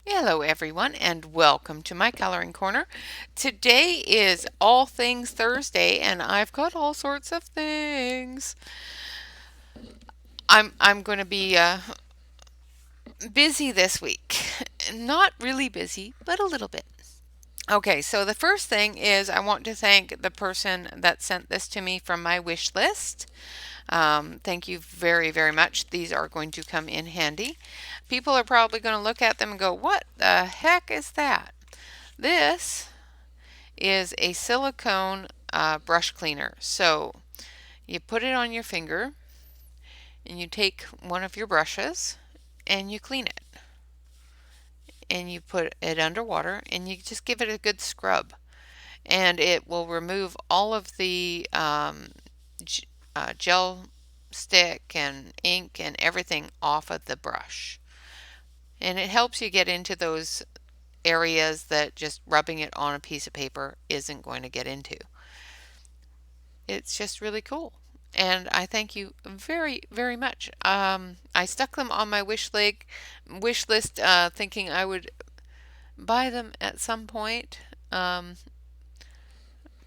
Hello everyone and welcome to my coloring corner. Today is All Things Thursday and I've got all sorts of things. I'm going to be busy this week. Not really busy, but a little bit. Okay, so the first thing is I want to thank the person that sent this to me from my wish list. Thank you very, very much. These are going to come in handy. People are probably going to look at them and go, "What the heck is that?" This is a silicone brush cleaner. So you put it on your finger and you take one of your brushes and you clean it. And you put it underwater and you just give it a good scrub. And it will remove all of the gel stick and ink and everything off of the brush. And it helps you get into those areas that just rubbing it on a piece of paper isn't going to get into. It's just really cool. And I thank you very, very much. I stuck them on my wish list, thinking I would buy them at some point, but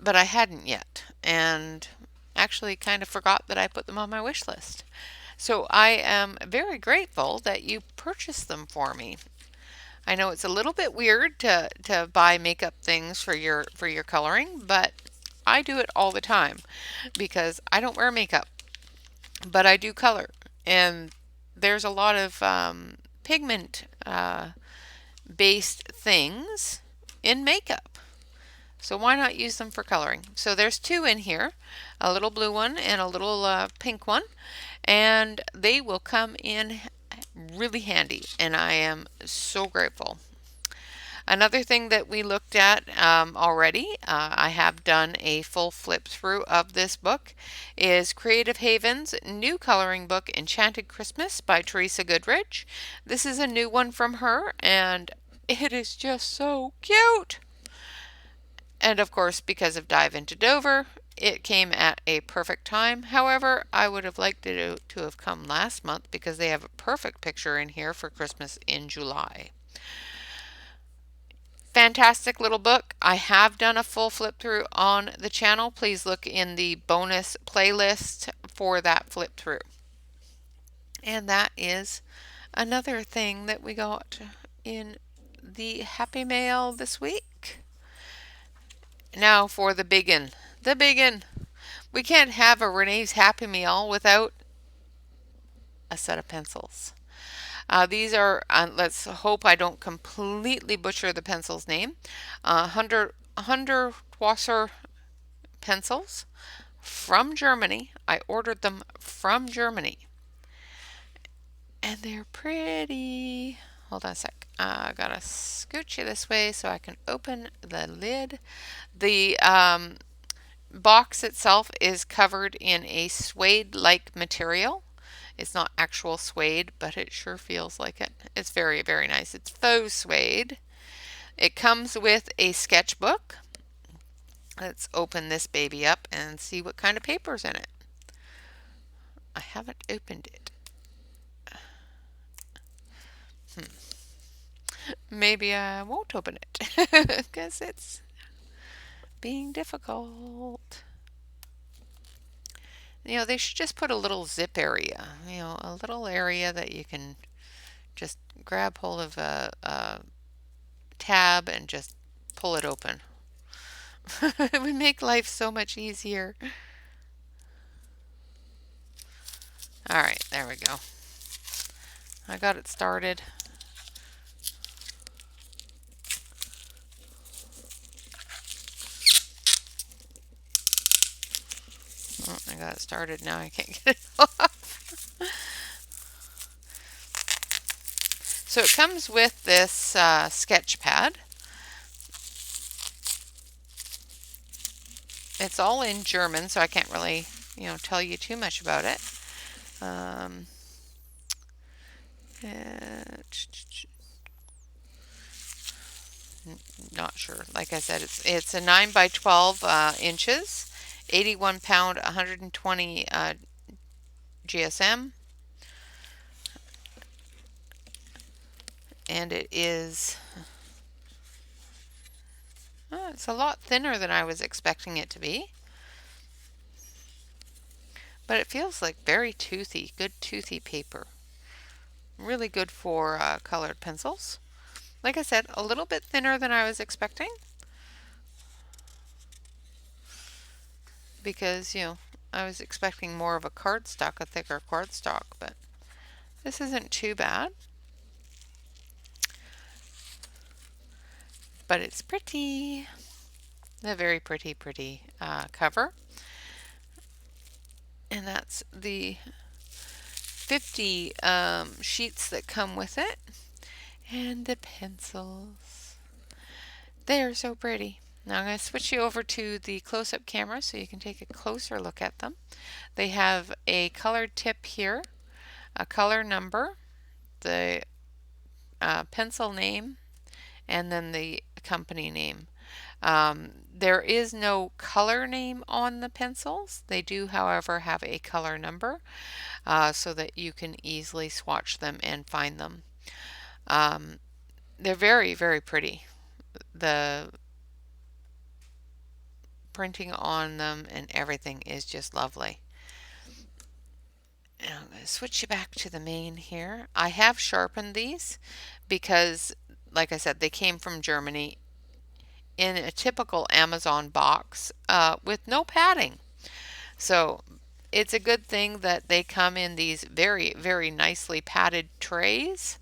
I hadn't yet, and actually kind of forgot that I put them on my wish list. So I am very grateful that you purchased them for me. I know it's a little bit weird to buy makeup things for your coloring, but I do it all the time because I don't wear makeup, but I do color, and there's a lot of pigment based things in makeup. So why not use them for coloring? So there's two in here, a little blue one and a little pink one, and they will come in really handy, and I am so grateful. Another thing that we looked at already, I have done a full flip through of this book, is Creative Haven's new coloring book, Enchanted Christmas by Teresa Goodrich. This is a new one from her, and it is just so cute. And of course, because of Dive into Dover, it came at a perfect time. However, I would have liked it to have come last month because they have a perfect picture in here for Christmas in July. Fantastic little book. I have done a full flip through on the channel. Please look in the bonus playlist for that flip through. And that is another thing that we got in the Happy Mail this week. Now for the biggin. The biggin. We can't have a Renee's Happy Meal without a set of pencils. These are, let's hope I don't completely butcher the pencil's name, Hundertwasser pencils from Germany. I ordered them from Germany, and they're pretty. Hold on a sec. I gotta scooch you this way so I can open the lid. The box itself is covered in a suede-like material. It's not actual suede, but it sure feels like it. It's very, very nice. It's faux suede. It comes with a sketchbook. Let's open this baby up and see what kind of paper's in it. I haven't opened it. Maybe I won't open it because it's being difficult. They should just put a little zip area, a little area that you can just grab hold of a tab and just pull it open. It would make life so much easier. All right, there we go. I got it started. Oh, I got it started. Now I can't get it off. So it comes with this sketch pad. It's all in German, so I can't really, tell you too much about it. Not sure. Like I said, it's a 9 by 12 inches, 81 pound, 120 GSM. and it's a lot thinner than I was expecting it to be. But it feels like very toothy, good toothy paper. Really good for colored pencils. Like I said, a little bit thinner than I was expecting. Because, I was expecting more of a cardstock, a thicker cardstock, but this isn't too bad. But it's pretty. A very pretty, pretty cover. And that's the 50 sheets that come with it. And the pencils. They are so pretty. Now I'm going to switch you over to the close-up camera so you can take a closer look at them. They have a colored tip here, a color number, the pencil name, and then the company name. There is no color name on the pencils. They do, however, have a color number so that you can easily swatch them and find them. They're very, very pretty. The printing on them and everything is just lovely. And I'm going to switch you back to the main here. I have sharpened these because, like I said, they came from Germany in a typical Amazon box with no padding. So it's a good thing that they come in these very, very nicely padded trays.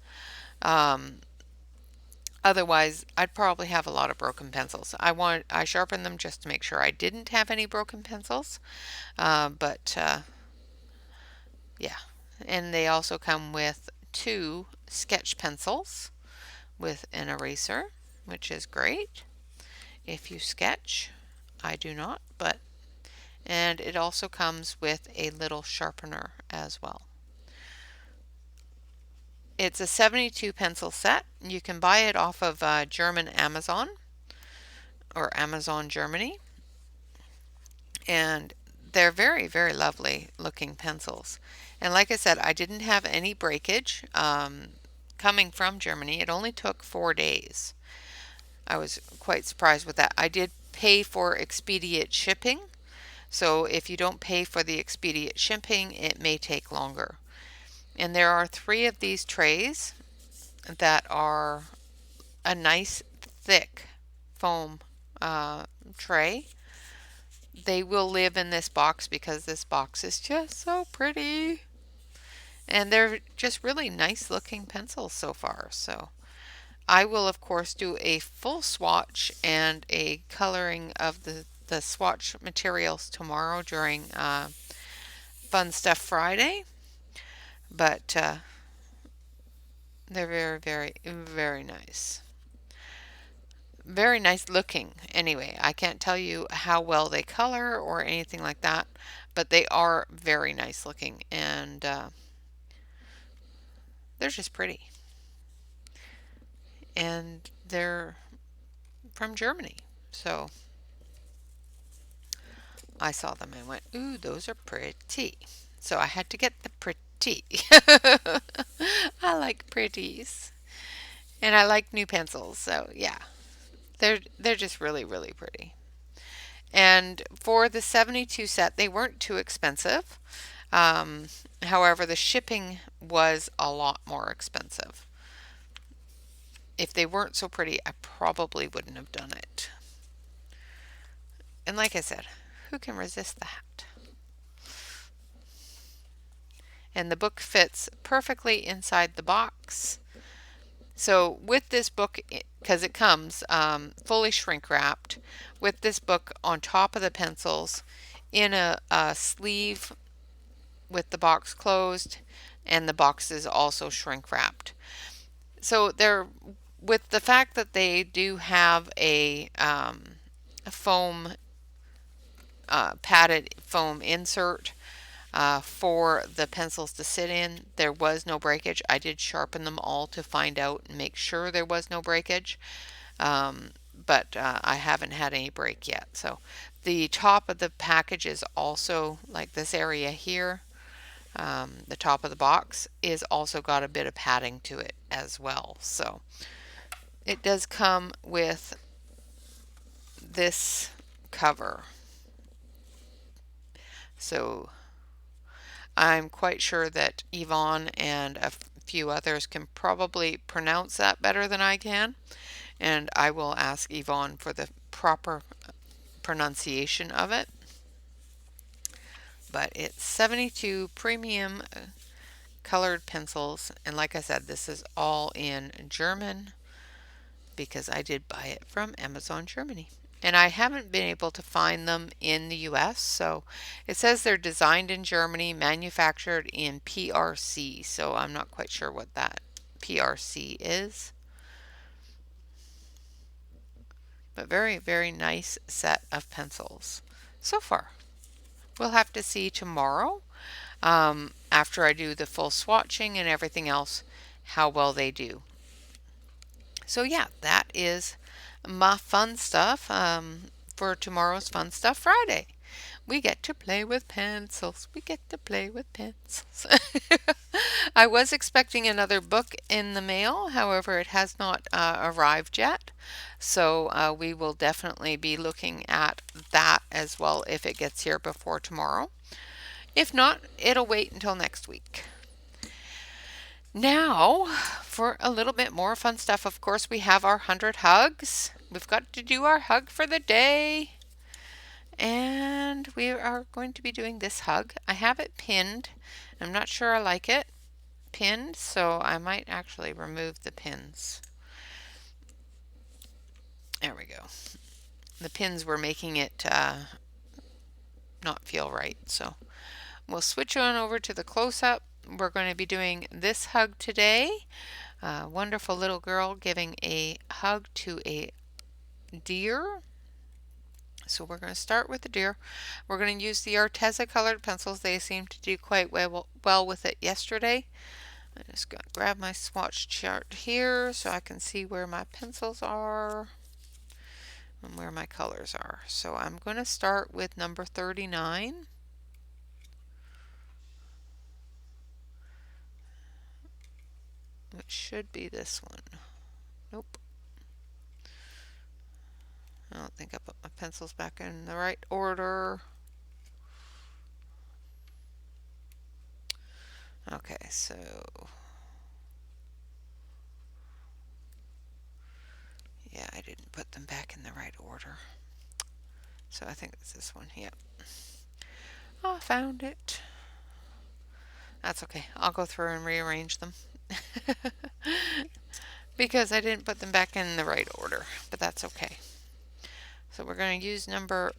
Otherwise, I'd probably have a lot of broken pencils. I sharpened them just to make sure I didn't have any broken pencils. Yeah. And they also come with 2 sketch pencils with an eraser, which is great if you sketch. I do not, and it also comes with a little sharpener as well. It's a 72 pencil set. You can buy it off of German Amazon or Amazon Germany. And they're very, very lovely looking pencils. And like I said, I didn't have any breakage coming from Germany. It only took 4 days. I was quite surprised with that. I did pay for expedient shipping. So if you don't pay for the expedient shipping, it may take longer. And there are 3 of these trays that are a nice thick foam tray. They will live in this box because this box is just so pretty. And they're just really nice looking pencils so far. So I will of course do a full swatch and a coloring of the swatch materials tomorrow during Fun Stuff Friday. But they're very, very, very nice. Very nice looking. Anyway, I can't tell you how well they color or anything like that, but they are very nice looking, and they're just pretty. And they're from Germany. So I saw them and went, ooh, those are pretty. So I had to get the pretty. I like pretties. And I like new pencils. So yeah, they're just really, really pretty. And for the 72 set, they weren't too expensive. However, the shipping was a lot more expensive. If they weren't so pretty, I probably wouldn't have done it. And like I said, who can resist that? And the book fits perfectly inside the box. So with this book, because it comes fully shrink wrapped, with this book on top of the pencils in a sleeve with the box closed, and the box is also shrink wrapped. So they're, with the fact that they do have a foam padded foam insert for the pencils to sit in, there was no breakage. I did sharpen them all to find out and make sure there was no breakage, but I haven't had any break yet. So the top of the package is also like this area here. the top of the box is also got a bit of padding to it as well. So it does come with this cover. So I'm quite sure that Yvonne and a few others can probably pronounce that better than I can, and I will ask Yvonne for the proper pronunciation of it. But it's 72 premium colored pencils, and like I said, this is all in German because I did buy it from Amazon Germany. And I haven't been able to find them in the US, so it says they're designed in Germany, manufactured in PRC, so I'm not quite sure what that PRC is. But very, very nice set of pencils so far. We'll have to see tomorrow, after I do the full swatching and everything else, how well they do. So yeah, that is my fun stuff for tomorrow's Fun Stuff Friday. We get to play with pencils. We get to play with pencils. I was expecting another book in the mail, however, it has not arrived yet. So we will definitely be looking at that as well if it gets here before tomorrow. If not, it'll wait until next week. Now, for a little bit more fun stuff, of course, we have our 100 hugs. We've got to do our hug for the day. And we are going to be doing this hug. I have it pinned. I'm not sure I like it pinned, so I might actually remove the pins. There we go. The pins were making it not feel right, so we'll switch on over to the close-up. We're going to be doing this hug today. A wonderful little girl giving a hug to a deer. So we're going to start with the deer. We're going to use the Arteza colored pencils. They seemed to do quite well with it yesterday. I'm just going to grab my swatch chart here so I can see where my pencils are and where my colors are. So I'm going to start with number 39. Which should be this one. Nope. I don't think I put my pencils back in the right order. Okay, so yeah, I didn't put them back in the right order. So I think it's this one. Yep. Oh, I found it. That's okay. I'll go through and rearrange them. Because I didn't put them back in the right order, but that's okay. So we're going to use number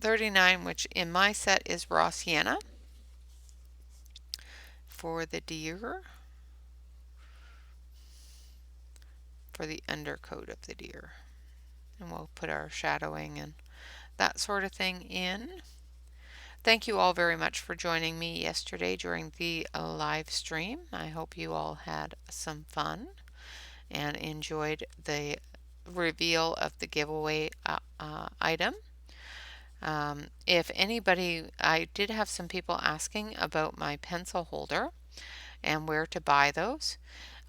39, which in my set is raw sienna, for the deer, for the undercoat of the deer. And we'll put our shadowing and that sort of thing in. Thank you all very much for joining me yesterday during the live stream. I hope you all had some fun and enjoyed the reveal of the giveaway item. If anybody, I did have some people asking about my pencil holder and where to buy those.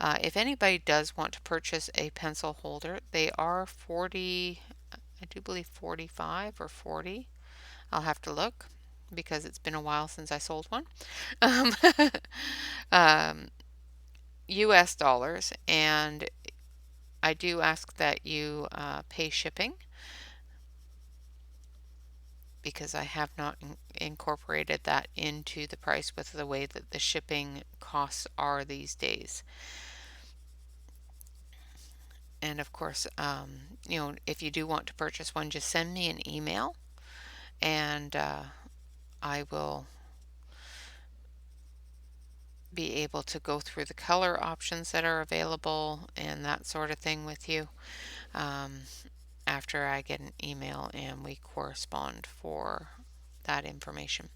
If anybody does want to purchase a pencil holder, they are 40, I do believe 45 or 40. I'll have to look because it's been a while since I sold one. US dollars, and I do ask that you pay shipping because I have not incorporated that into the price with the way that the shipping costs are these days. And of course, you know, if you do want to purchase one, just send me an email and I will be able to go through the color options that are available and that sort of thing with you after I get an email and we correspond for that information.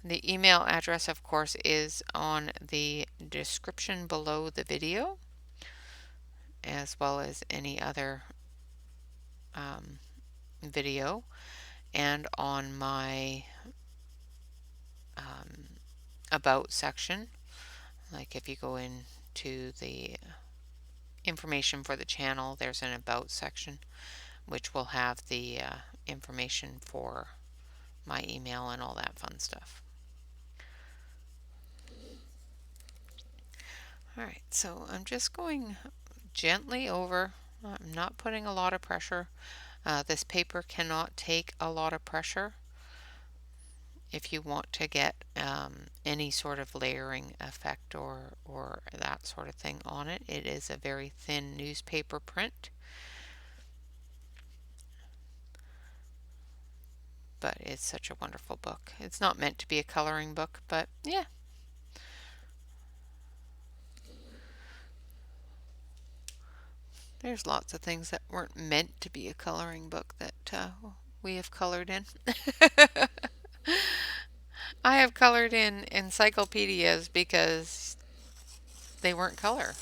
The email address, of course, is on the description below the video, as well as any other video, and on my about section. Like if you go into the information for the channel, there's an about section which will have the information for my email and all that fun stuff. Alright, so I'm just going gently over. I'm not putting a lot of pressure. This paper cannot take a lot of pressure if you want to get any sort of layering effect or that sort of thing on it. It is a very thin newspaper print, but it's such a wonderful book. It's not meant to be a coloring book, but yeah. There's lots of things that weren't meant to be a coloring book that we have colored in. I have colored in encyclopedias because they weren't color.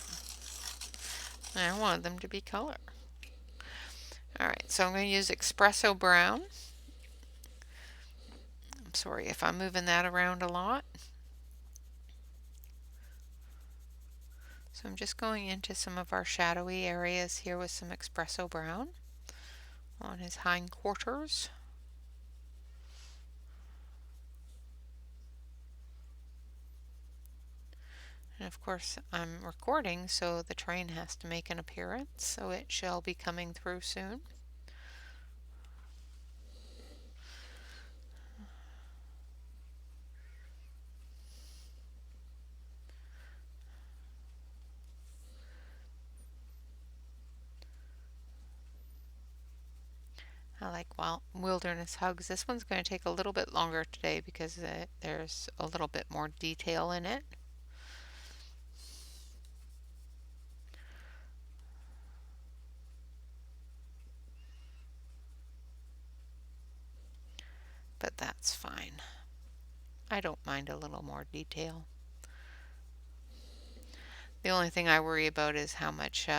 I wanted them to be color. Alright, so I'm going to use espresso brown. I'm sorry if I'm moving that around a lot. So I'm just going into some of our shadowy areas here with some espresso brown on his hindquarters. And of course I'm recording, so the train has to make an appearance, so it shall be coming through soon. I like Wilderness Hugs. This one's going to take a little bit longer today because there's a little bit more detail in it. But that's fine. I don't mind a little more detail. The only thing I worry about is how much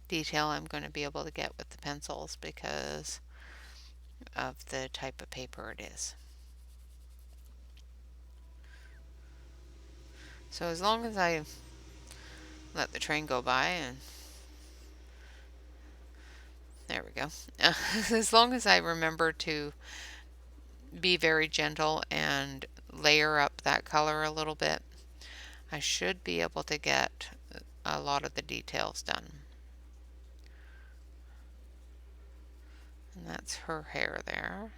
detail I'm going to be able to get with the pencils because of the type of paper it is. So as long as I let the train go by and there we go. As long as I remember to be very gentle and layer up that color a little bit, I should be able to get a lot of the details done. And that's her hair there.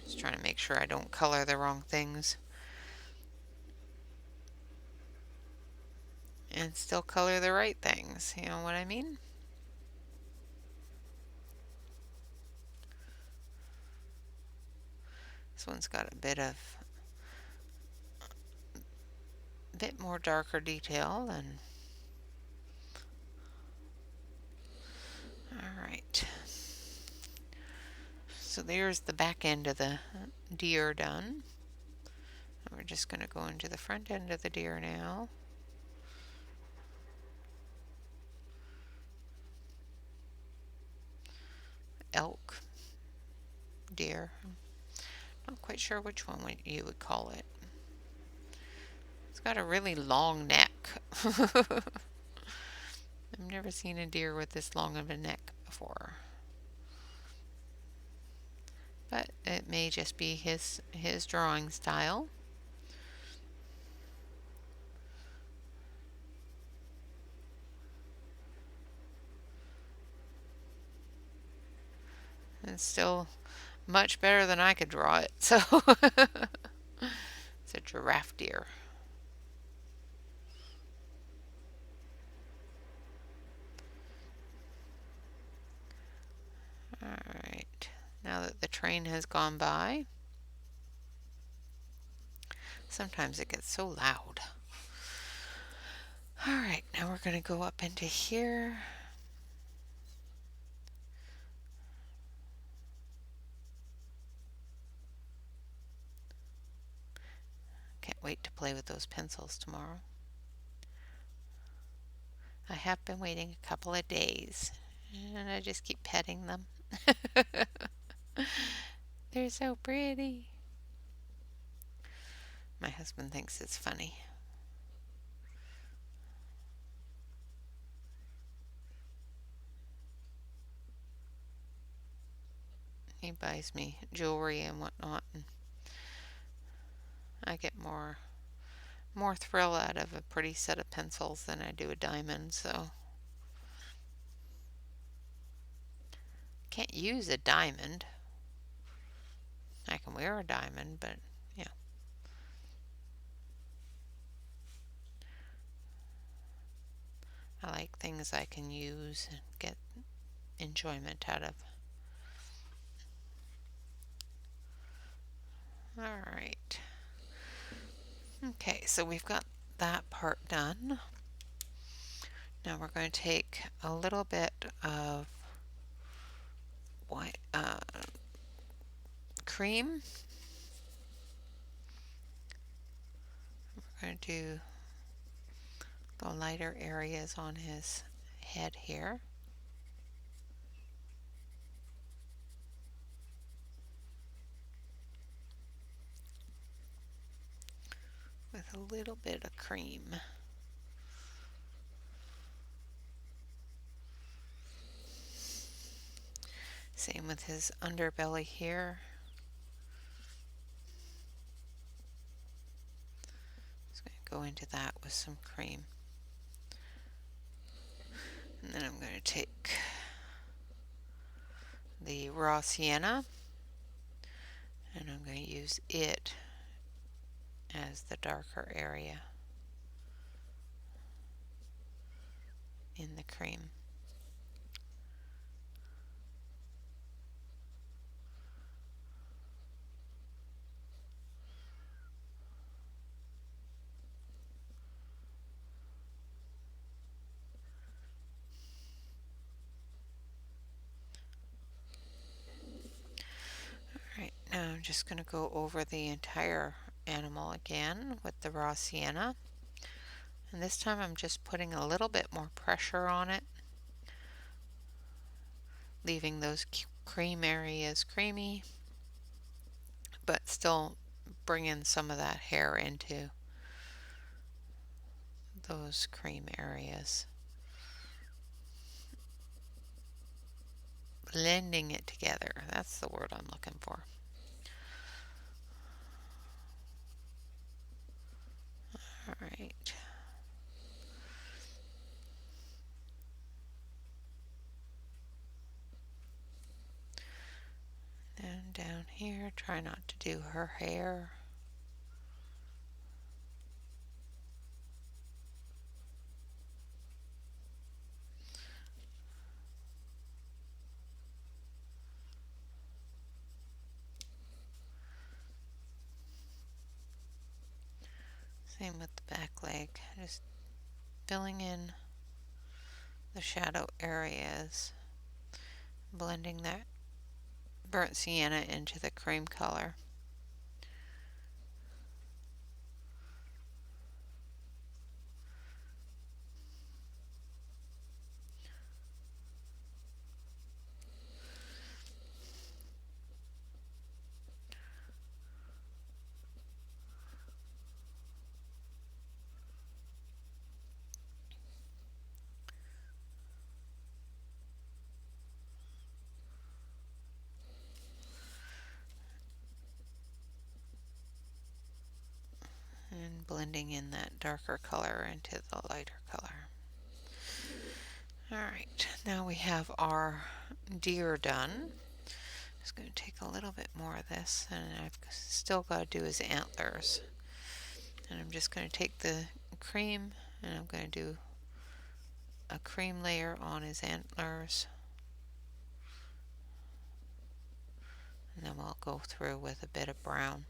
Just trying to make sure I don't color the wrong things. And still color the right things, you know what I mean? This one's got a bit more darker detail than. Alright. So there's the back end of the deer done. We're just going to go into the front end of the deer now. Elk, deer. Not quite sure which one you would call it. It's got a really long neck. I've never seen a deer with this long of a neck before. But it may just be his drawing style. It's still much better than I could draw it. So it's a giraffe deer. Alright, now that the train has gone by, sometimes it gets so loud. Alright, now we're going to go up into here. Can't wait to play with those pencils tomorrow. I have been waiting a couple of days, and I just keep petting them. They're so pretty. My husband thinks it's funny. He buys me jewelry and whatnot, and I get more thrill out of a pretty set of pencils than I do a diamond, so can't use a diamond. I can wear a diamond, but yeah. I like things I can use and get enjoyment out of. Alright. Okay, so we've got that part done. Now we're going to take a little bit of white cream. We're going to do the lighter areas on his head here. With a little bit of cream. Same with his underbelly here. Just going to go into that with some cream. And then I'm going to take the raw sienna and I'm going to use it as the darker area in the cream. Alright, now I'm just going to go over the entire animal again with the raw sienna. And this time I'm just putting a little bit more pressure on it, leaving those cream areas creamy, but still bringing some of that hair into those cream areas. Blending it together, that's the word I'm looking for. Alright. Then down here, try not to do her hair. Same with the back leg, just filling in the shadow areas, blending that burnt sienna into the cream color. And blending in that darker color into the lighter color. Alright, now we have our deer done. Just going to take a little bit more of this, and I've still got to do his antlers. And I'm just going to take the cream and I'm going to do a cream layer on his antlers. And then we'll go through with a bit of brown.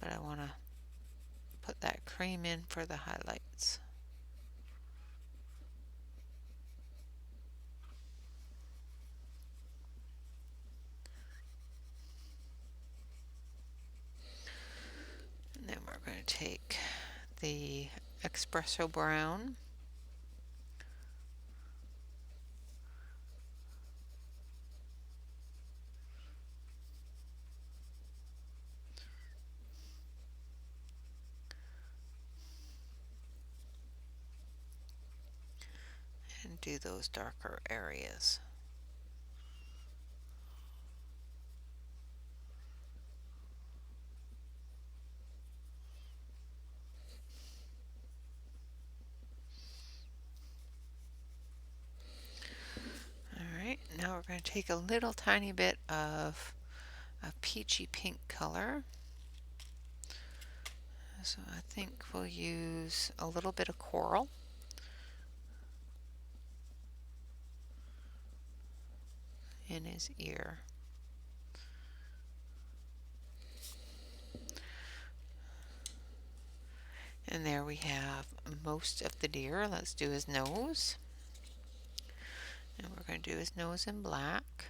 But I want to put that cream in for the highlights. And then we're going to take the espresso brown do those darker areas. Alright, now we're going to take a little tiny bit of a peachy pink color. So I think we'll use a little bit of coral. In his ear. And there we have most of the deer. Let's do his nose. And we're going to do his nose in black.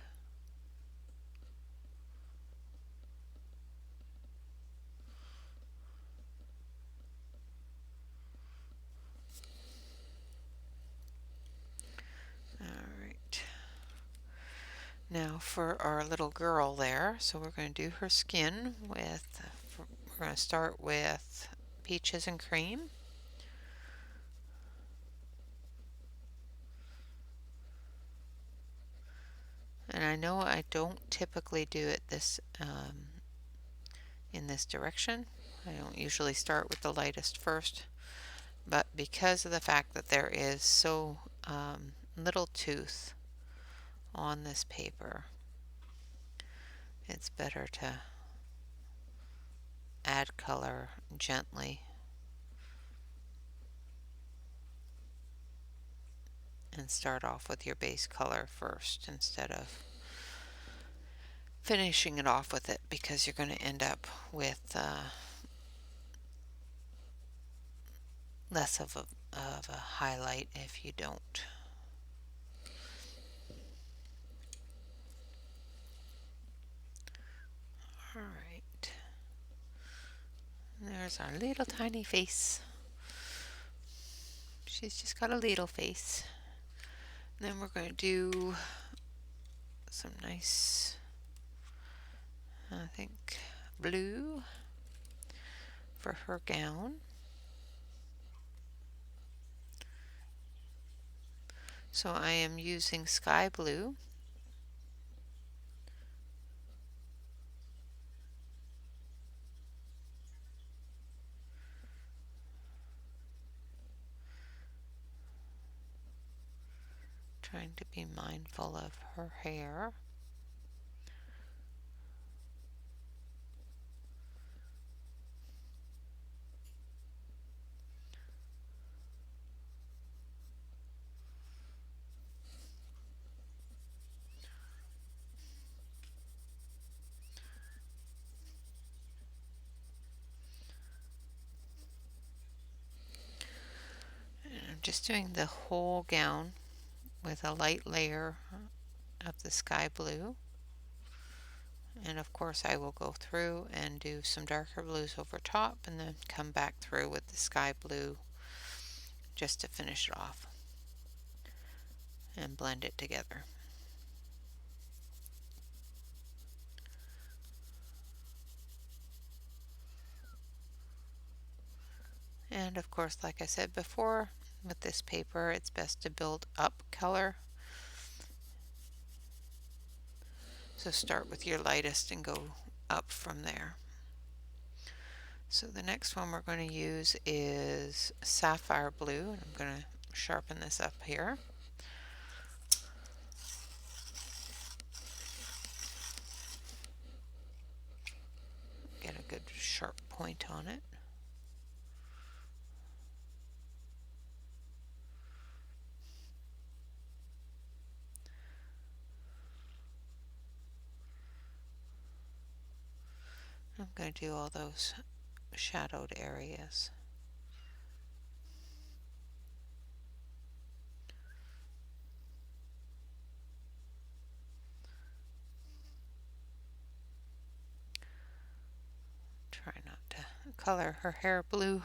Alright. Now for our little girl there, so we're going to do her skin with, we're going to start with peaches and cream. And I know I don't typically do it this in this direction. I don't usually start with the lightest first, but because of the fact that there is so little tooth on this paper, it's better to add color gently and start off with your base color first instead of finishing it off with it, because you're going to end up with less of a highlight if you don't. Alright, there's our little tiny face. She's just got a little face. And then we're going to do some nice, I think, blue for her gown. So I am using sky blue. Trying to be mindful of her hair. I'm just doing the whole gown with a light layer of the sky blue. And of course I will go through and do some darker blues over top and then come back through with the sky blue just to finish it off and blend it together. And of course, like I said before, with this paper it's best to build up color. So start with your lightest and go up from there. So the next one we're going to use is sapphire blue, and I'm going to sharpen this up here. Get a good sharp point on it. I'm going to do all those shadowed areas. Try not to color her hair blue.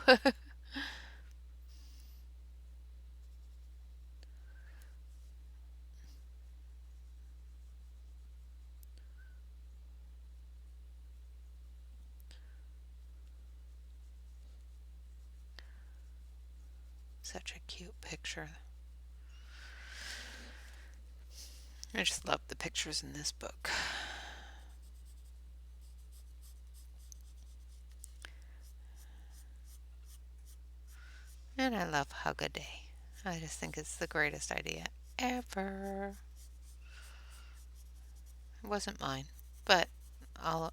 Such a cute picture. I just love the pictures in this book. And I love Hug a Day. I just think it's the greatest idea ever. It wasn't mine, but I'll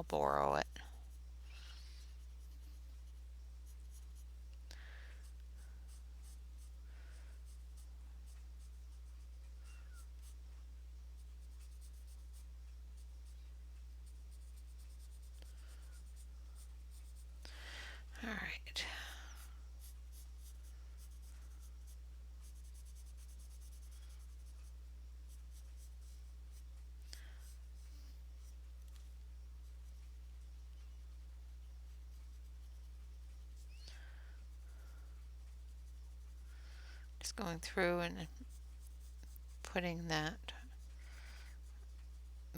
borrow it. All right. Just going through and putting that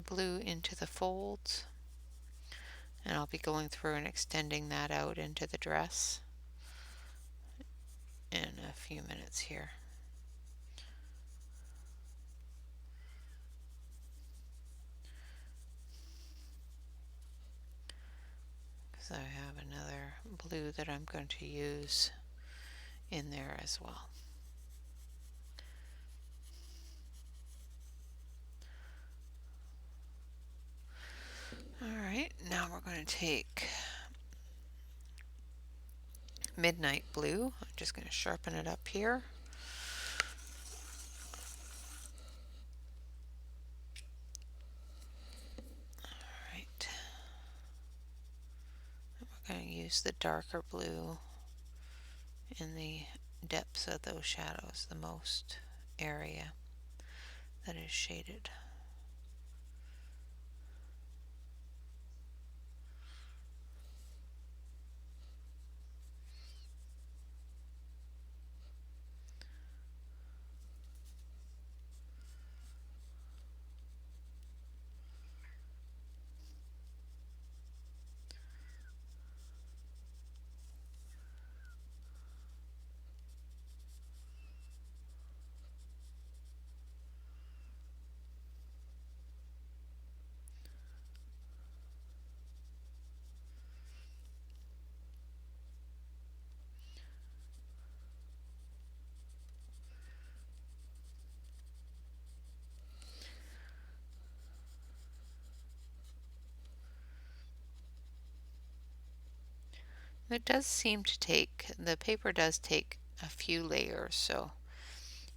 blue into the folds, and I'll be going through and extending that out into the dress in a few minutes here. So I have another blue that I'm going to use in there as well. Alright, now we're going to take Midnight Blue. I'm just going to sharpen it up here. Alright. We're going to use the darker blue in the depths of those shadows, the most area that is shaded. It does seem to take, the paper does take a few layers, so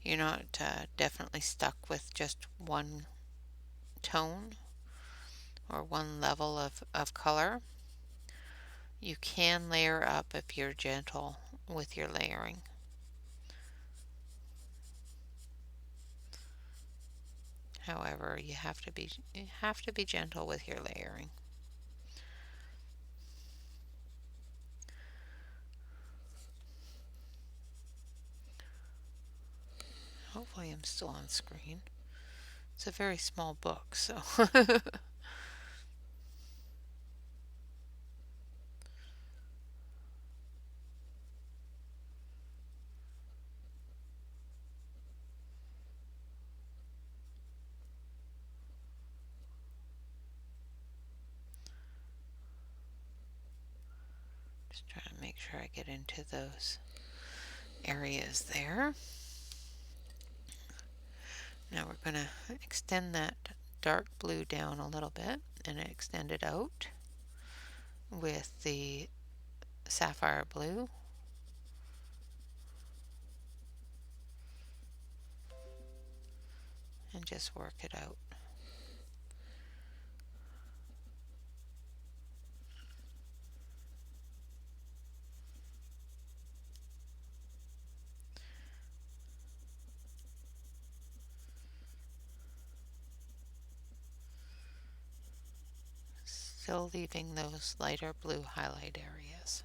you're not definitely stuck with just one tone or one level of color. You can layer up if you're gentle with your layering. However, you have to be gentle with your layering. Hopefully I'm still on screen. It's a very small book, so just trying to make sure I get into those areas there. Now we're going to extend that dark blue down a little bit and extend it out with the sapphire blue. And just work it out. Still leaving those lighter blue highlight areas.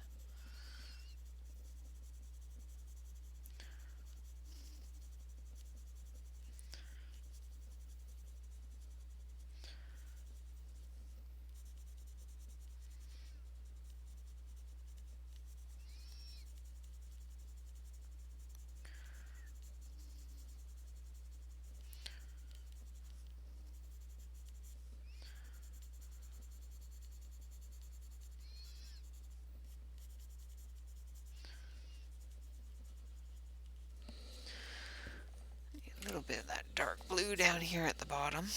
blue down here at the bottom.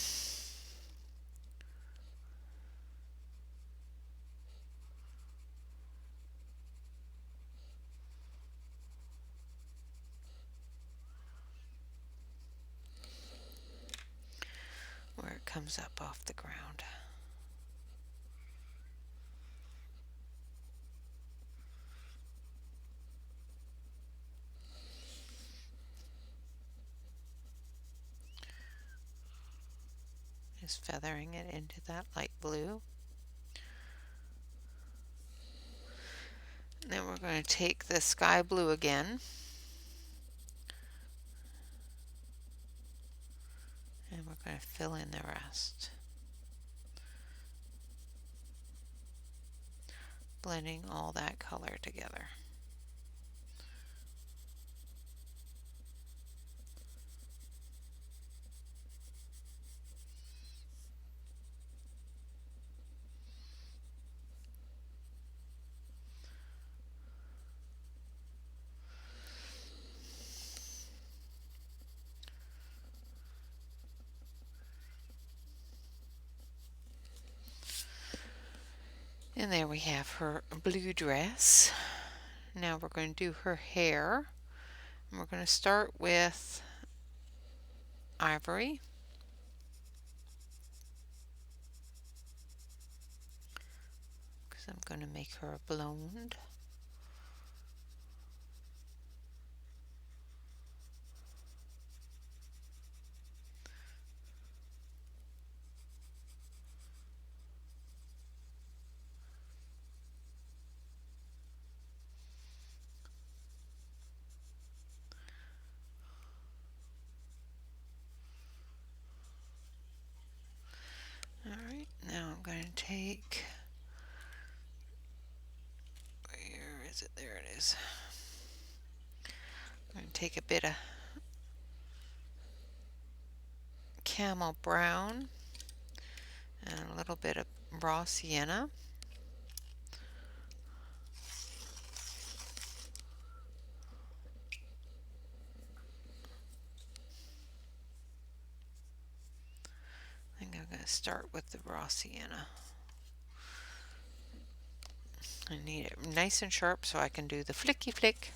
Where it comes up off the ground. Just feathering it into that light blue. And then we're going to take the sky blue again. And we're going to fill in the rest. Blending all that color together. And there we have her blue dress. Now we're going to do her hair. And we're going to start with ivory. Because I'm going to make her a blonde. Alright, now I'm going to take, where is it? There it is. I'm going to take a bit of camel brown and a little bit of raw sienna. I think I'm going to start with the raw sienna. I need it nice and sharp so I can do the flicky flick.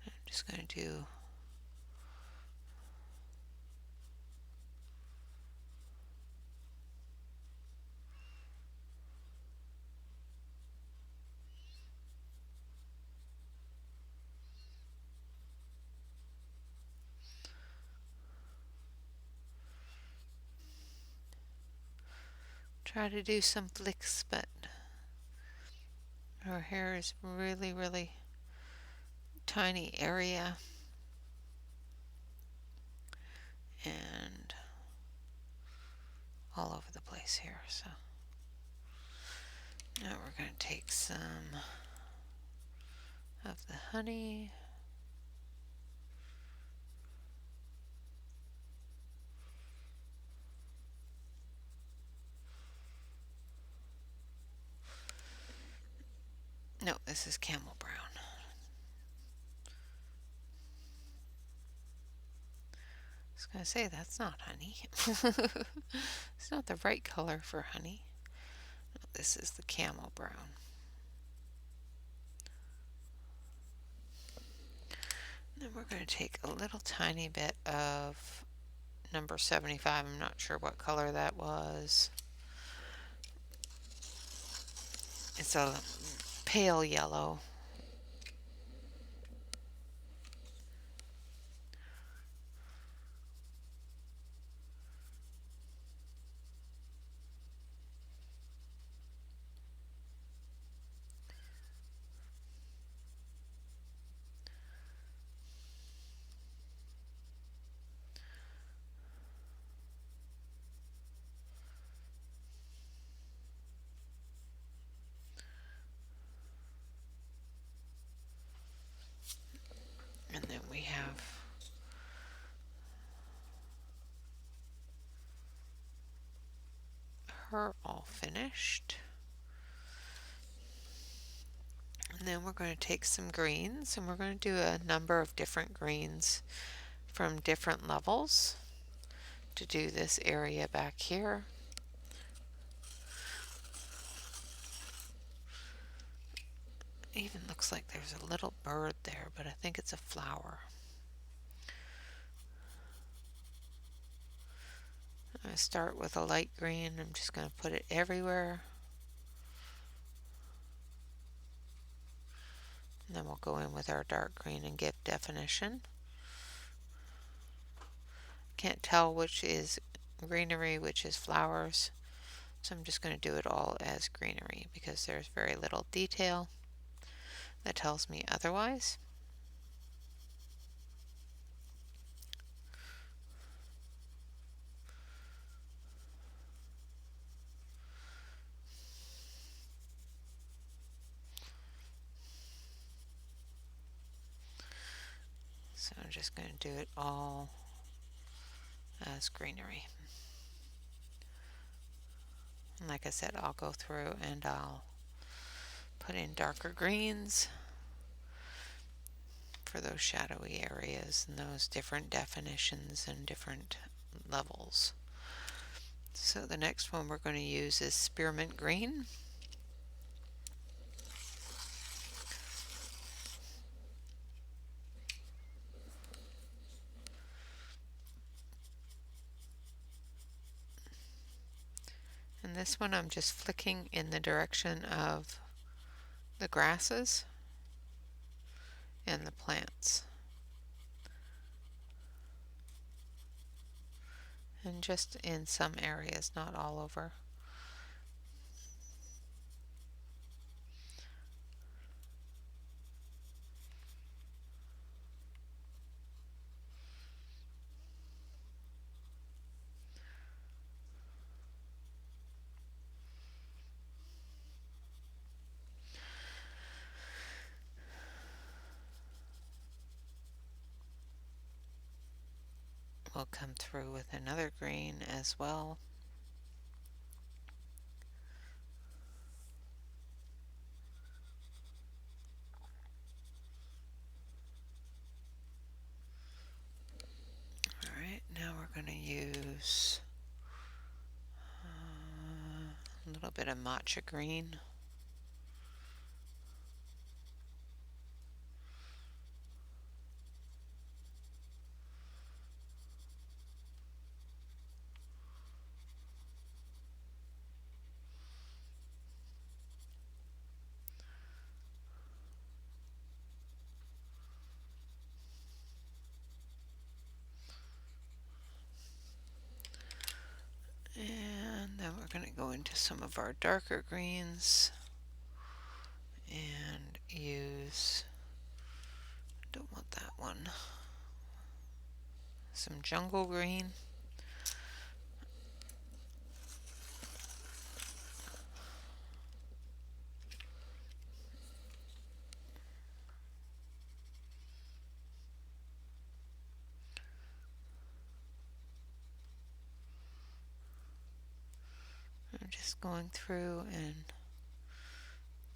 I'm just going to do try to do some flicks, but her hair is really tiny area, and all over the place here. So now we're going to take some of the honey. No, this is camel brown. I was going to say, that's not honey. It's not the right color for honey. No, this is the camel brown. Then we're going to take a little tiny bit of number 75. I'm not sure what color that was. It's a pale yellow. her all finished. And then we're going to take some greens and we're going to do a number of different greens from different levels to do this area back here. Even looks like there's a little bird there, but I think it's a flower. I start with a light green. I'm just going to put it everywhere. And then we'll go in with our dark green and give definition. Can't tell which is greenery, which is flowers. So I'm just going to do it all as greenery because there's very little detail that tells me otherwise. So I'm just going to do it all as greenery. And like I said, I'll go through and I'll put in darker greens for those shadowy areas and those different definitions and different levels. So the next one we're going to use is spearmint green. And this one I'm just flicking in the direction of the grasses and the plants. And just in some areas, not all over. We'll come through with another green as well. Alright, now we're going to use a little bit of matcha green. And then we're going to go into some of our darker greens and use, don't want that one, some jungle green. I'm just going through and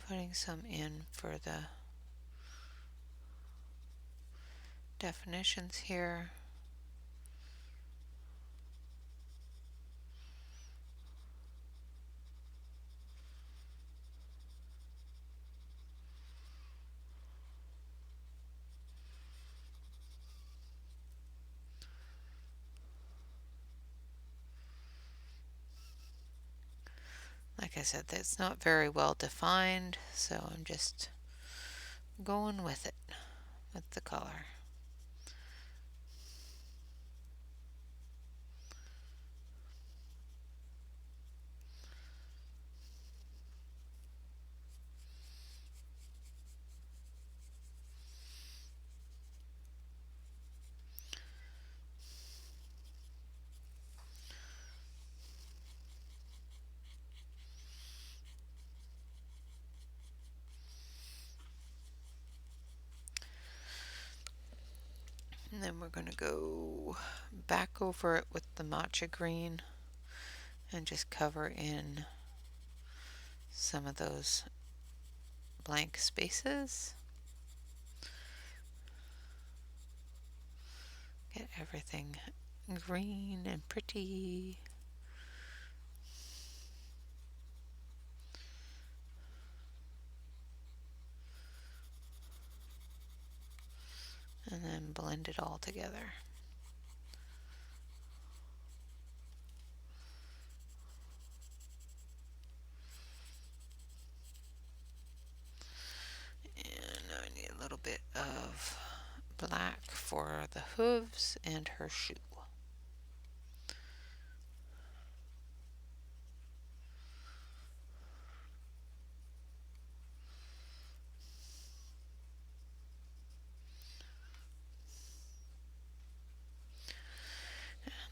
putting some in for the definitions here. Like I said, that's not very well defined, so I'm just going with it, with the color. And then we're going to go back over it with the matcha green and just cover in some of those blank spaces. Get everything green and pretty. And then blend it all together. And now I need a little bit of black for the hooves and her shoe.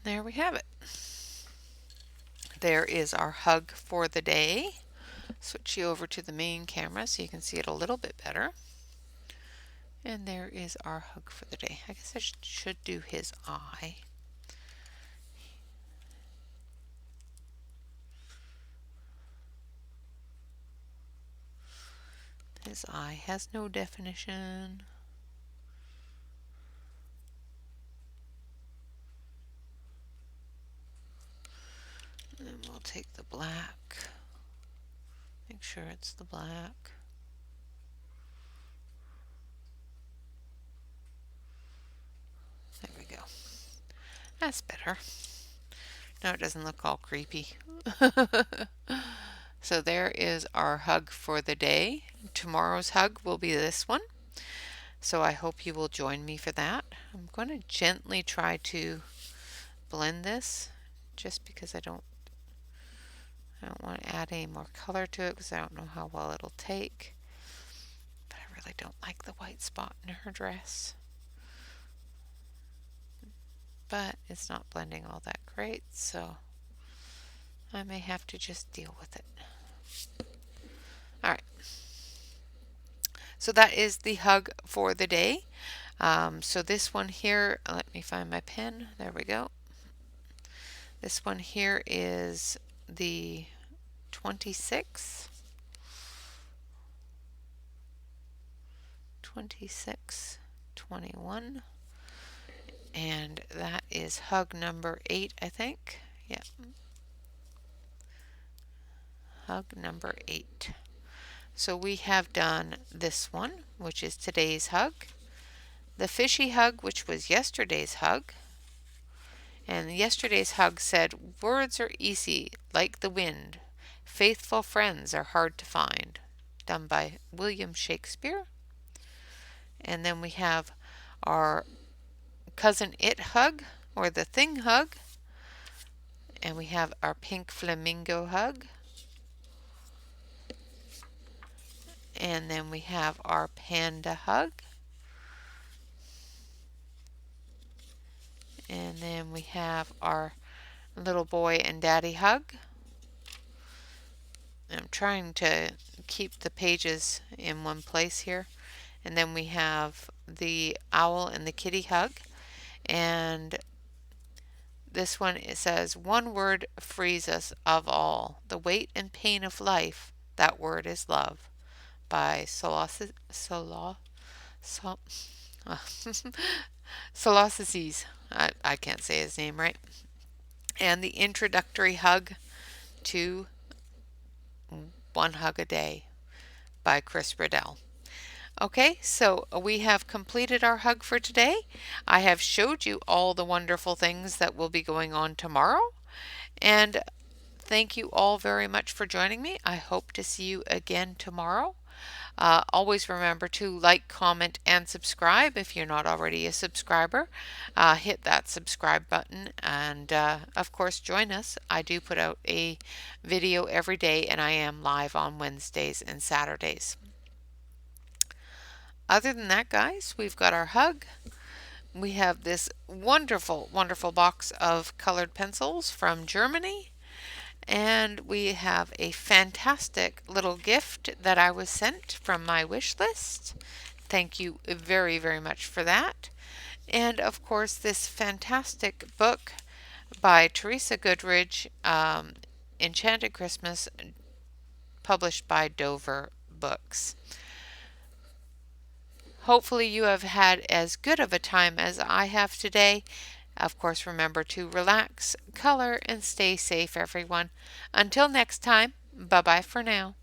There we have it. There is our hug for the day. Switch you over to the main camera so you can see it a little bit better. And there is our hug for the day. I guess I should do his eye. His eye has no definition. And then we'll take the black. Make sure it's the black. There we go. That's better. Now it doesn't look all creepy. So there is our hug for the day. Tomorrow's hug will be this one. So I hope you will join me for that. I'm going to gently try to blend this just because I don't want to add any more color to it because I don't know how well it'll take. But I really don't like the white spot in her dress. But it's not blending all that great, so I may have to just deal with it. Alright, so that is the hug for the day. So this one here, let me find my pen, there we go. This one here is the 26, 21, and that is hug number 8, I think. Yeah. Hug number 8. So we have done this one, which is today's hug, the fishy hug, which was yesterday's hug, and yesterday's hug said, words are easy like the wind, faithful friends are hard to find, done by William Shakespeare. And then we have our cousin it hug, or the thing hug, and we have our pink flamingo hug. And then we have our panda hug. And then we have our little boy and daddy hug. I'm trying to keep the pages in one place here. And then we have the owl and the kitty hug. And this one, it says, one word frees us of all. The weight and pain of life, that word is love. By Solosthenes. I can't say his name right. And the introductory hug to One Hug a Day by Chris Riddell. Okay, so we have completed our hug for today. I have showed you all the wonderful things that will be going on tomorrow. And thank you all very much for joining me. I hope to see you again tomorrow. Always remember to like, comment, and subscribe if you're not already a subscriber. Hit that subscribe button and of course join us. I do put out a video every day and I am live on Wednesdays and Saturdays. Other than that, guys, we've got our hug. We have this wonderful, wonderful box of colored pencils from Germany. And we have a fantastic little gift that I was sent from my wish list. Thank you very, very much for that. And of course, this fantastic book by Teresa Goodridge. Enchanted Christmas, published by Dover Books. Hopefully you have had as good of a time as I have today. Of course, remember to relax, color, and stay safe, everyone. Until next time, bye-bye for now.